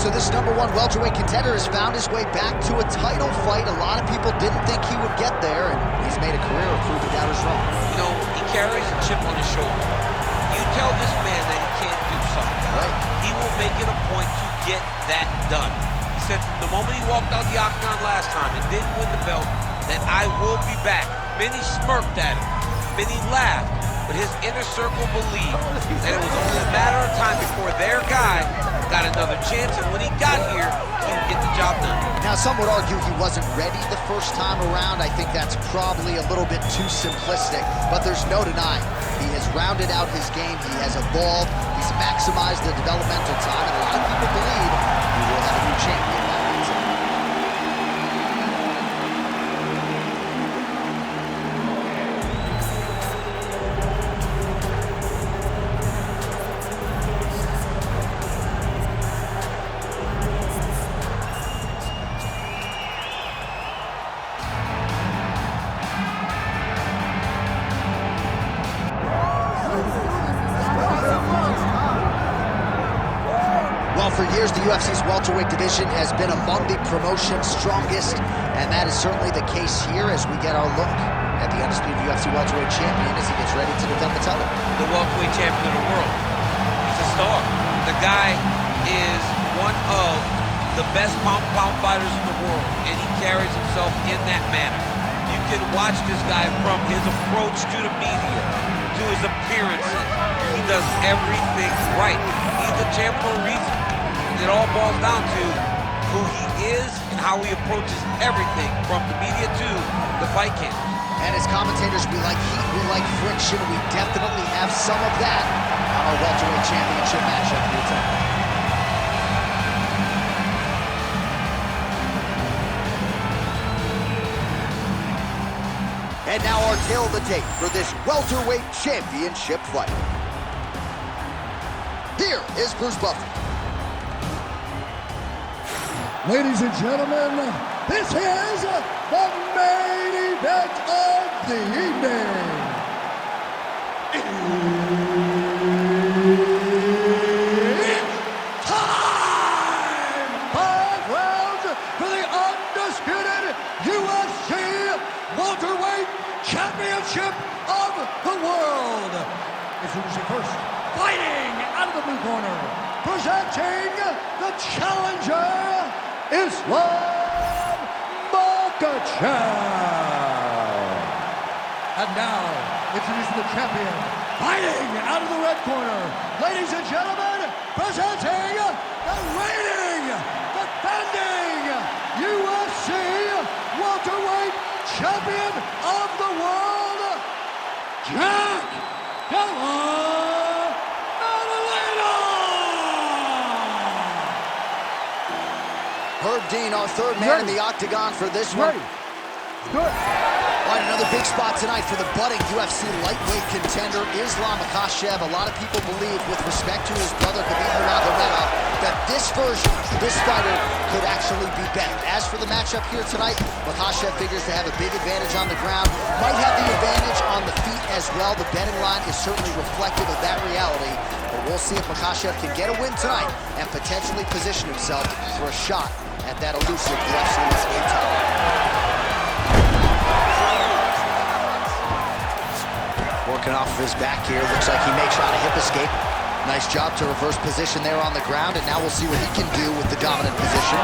So this #1 welterweight contender has found his way back to a title fight. A lot of people didn't think he would get there, and he's made a career of proving doubters wrong. You know, he carries a chip on his shoulder. You tell this man that he can't do something, right? He will make it a point to get that done. He said from the moment he walked out the octagon last time and didn't win the belt, that I will be back. Many smirked at him, many laughed, but his inner circle believed that it was only a matter of time before their guy got another chance, and when he got here, he would get the job done. Now, some would argue he wasn't ready the first time around. I think that's probably a little bit too simplistic, but there's no denying. He has rounded out his game, he has evolved, he's maximized the developmental time, and a lot of people believe he will have a new champion that means it. For years, the UFC's welterweight division has been among the promotion's strongest, and that is certainly the case here as we get our look at the undisputed UFC welterweight champion as he gets ready to defend the title. The welterweight champion of the world. He's a star. The guy is one of the best pound-for-pound fighters in the world, and he carries himself in that manner. You can watch this guy from his approach to the media, to his appearances. He does everything right. He's the champ for a reason. It all boils down to who he is and how he approaches everything from the media to the fight camp. And as commentators, we like heat, we like friction. We definitely have some of that on our welterweight championship matchup here tonight. And now our tale of the tape for this welterweight championship fight. Here is Bruce Buffer. Ladies and gentlemen, this is the main event of the evening. It's time! 5 rounds for the undisputed UFC welterweight championship of the world. Introducing first, fighting out of the blue corner, presenting the challenger, Islam Makhachev. And now, introducing the champion, fighting out of the red corner, ladies and gentlemen, presenting the reigning, defending UFC welterweight champion of the world, Jack Della. Herb Dean, our third man in the octagon for this one. Good. All right, another big spot tonight for the budding UFC lightweight contender, Islam Makhachev. A lot of people believe, with respect to his brother, Khabib Nurmagomedov, that this version, this fighter, could actually be better. As for the matchup here tonight, Makhachev figures to have a big advantage on the ground, might have the advantage on the feet as well. The betting line is certainly reflective of that reality, but we'll see if Makhachev can get a win tonight and potentially position himself for a shot at that elusive UFC lightweight title. Working off of his back here, looks like he may try to hip escape. Nice job to reverse position there on the ground, and now we'll see what he can do with the dominant position.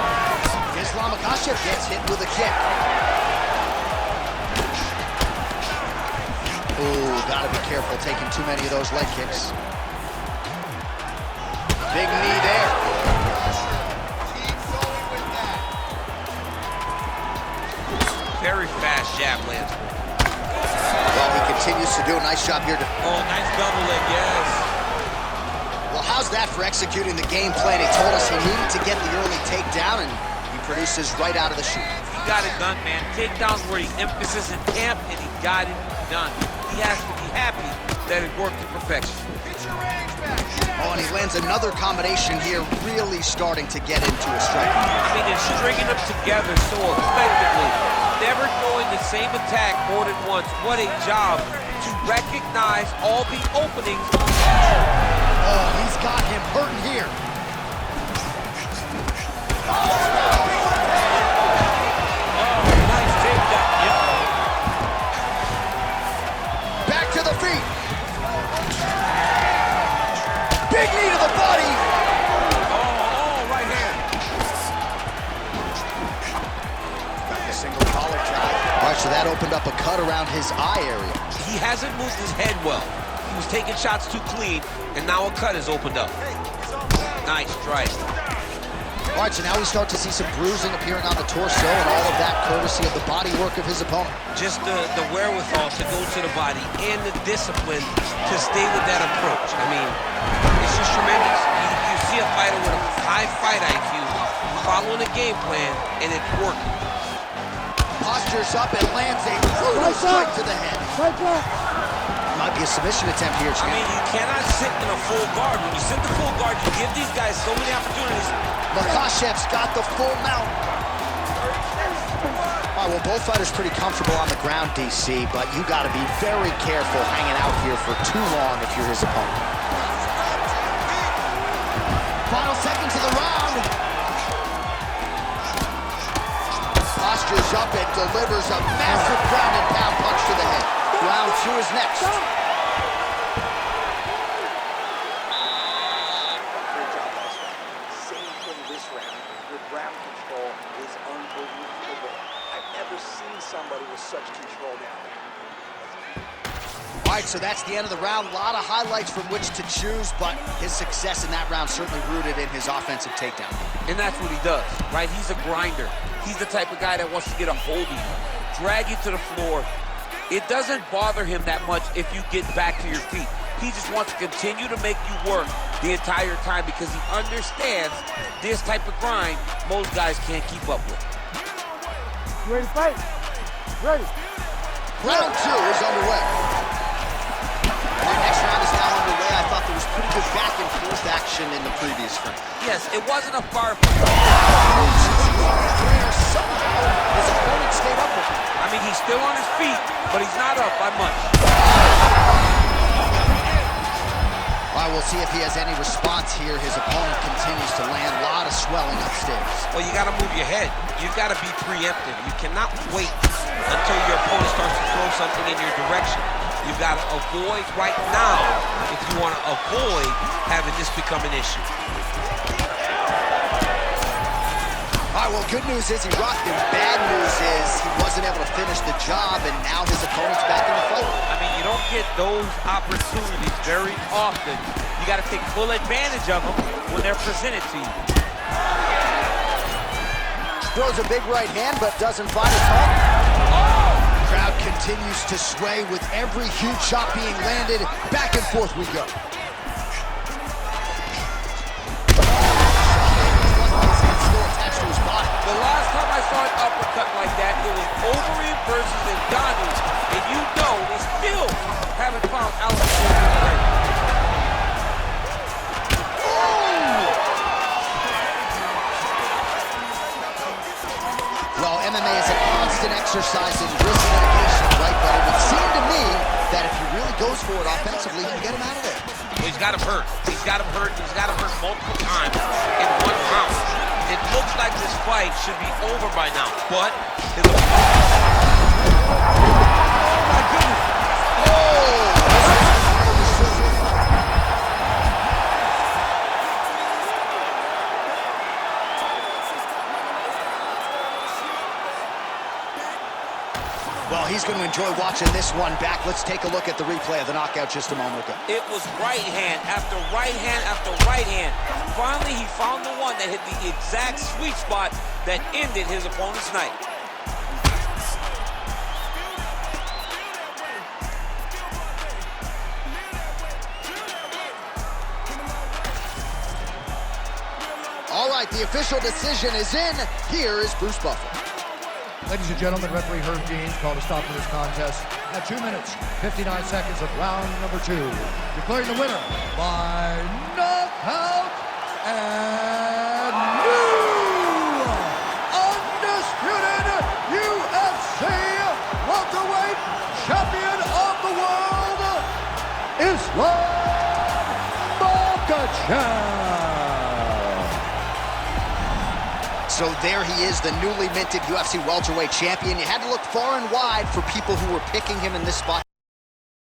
Islam Makhachev gets hit with a kick. Ooh, gotta be careful taking too many of those leg kicks. Big knee there. Very fast jab lands. Well, he continues to do a nice job here. Oh, nice double leg, yes. Well, how's that for executing the game plan? He told us he needed to get the early takedown, and he produces right out of the chute. He got it done, man. Takedowns were the emphasis in camp, and he got it done. He has to be happy that it worked to perfection. Oh, and he lands another combination here, really starting to get into a strike. I mean, they're stringing them together so effectively. Never throwing the same attack more than once. What a job to recognize all the openings. Oh, he's got him hurting here. Nice takedown. Yep. Back to the feet. Big knee to the body. Right hand. A single collar drive. All right, so that opened up a cut around his eye area. He hasn't moved his head well. He was taking shots too clean, and now a cut has opened up. Nice strike. All right, so now we start to see some bruising appearing on the torso, and all of that courtesy of the body work of his opponent. Just the wherewithal to go to the body and the discipline to stay with that approach. I mean, it's just tremendous. You see a fighter with a high fight IQ following a game plan, and it's working. Postures up and lands a brutal strike to the head. Might be a submission attempt here, I mean, you cannot sit in a full guard. When you sit in the full guard, you give these guys so many opportunities. Makhachev's got the full mount. All right, well, both fighters pretty comfortable on the ground, DC, but you got to be very careful hanging out here for too long if you're his opponent. Final seconds of the round. Postures up and delivers a massive ground and pound punch to the head. Round 2 is next. Same thing this round. Your ground control is unbelievable. I've never seen somebody with such control down there. All right, so that's the end of the round. A lot of highlights from which to choose, but his success in that round certainly rooted in his offensive takedown. And that's what he does, right? He's a grinder. He's the type of guy that wants to get a hold of you, drag you to the floor. It doesn't bother him that much if you get back to your feet. He just wants to continue to make you work the entire time because he understands this type of grind most guys can't keep up with. You ready to fight? Ready. Round 2 is underway. The next round is now underway. I thought there was pretty good back and forth action in the previous round. Yes, it wasn't a far fight. Somehow his opponent stayed up with him. I mean, he's still on his feet, but he's not up by much. All right, we'll see if he has any response here. His opponent continues to land a lot of swelling upstairs. Well, you got to move your head. You've got to be preemptive. You cannot wait until your opponent starts to throw something in your direction. You've got to avoid right now if you want to avoid having this become an issue. All right, well, good news is he rocked him. Bad news is he wasn't able to finish the job, and now his opponent's back in the fight. I mean, you don't get those opportunities very often. You got to take full advantage of them when they're presented to you. Throws a big right hand, but doesn't find his target. Oh! Crowd continues to sway with every huge shot being landed. Back and forth we go. The last time I saw an uppercut like that, it was Overeem versus Ngannou, and you know they still haven't found Alex Overeem. Well, MMA is a constant exercise in risk mitigation, right? But it would seem to me that if he really goes for it offensively, he can get him out of there. Well, he's got him hurt. He's got him hurt. He's got him hurt multiple times in one round. It looks like this fight should be over by now, but his oh my goodness! Well, he's going to enjoy watching this one back. Let's take a look at the replay of the knockout just a moment ago. It was right hand after right hand after right hand. Finally, he found the one that hit the exact sweet spot that ended his opponent's night. All right, the official decision is in. Here is Bruce Buffer. Ladies and gentlemen, referee Herb Deans called a stop to this contest at 2 minutes, 59 seconds of round number 2. Declaring the winner by knockout and new undisputed UFC welterweight champion of the world, Islam Makhachev. So there he is, the newly minted UFC welterweight champion. You had to look far and wide for people who were picking him in this spot.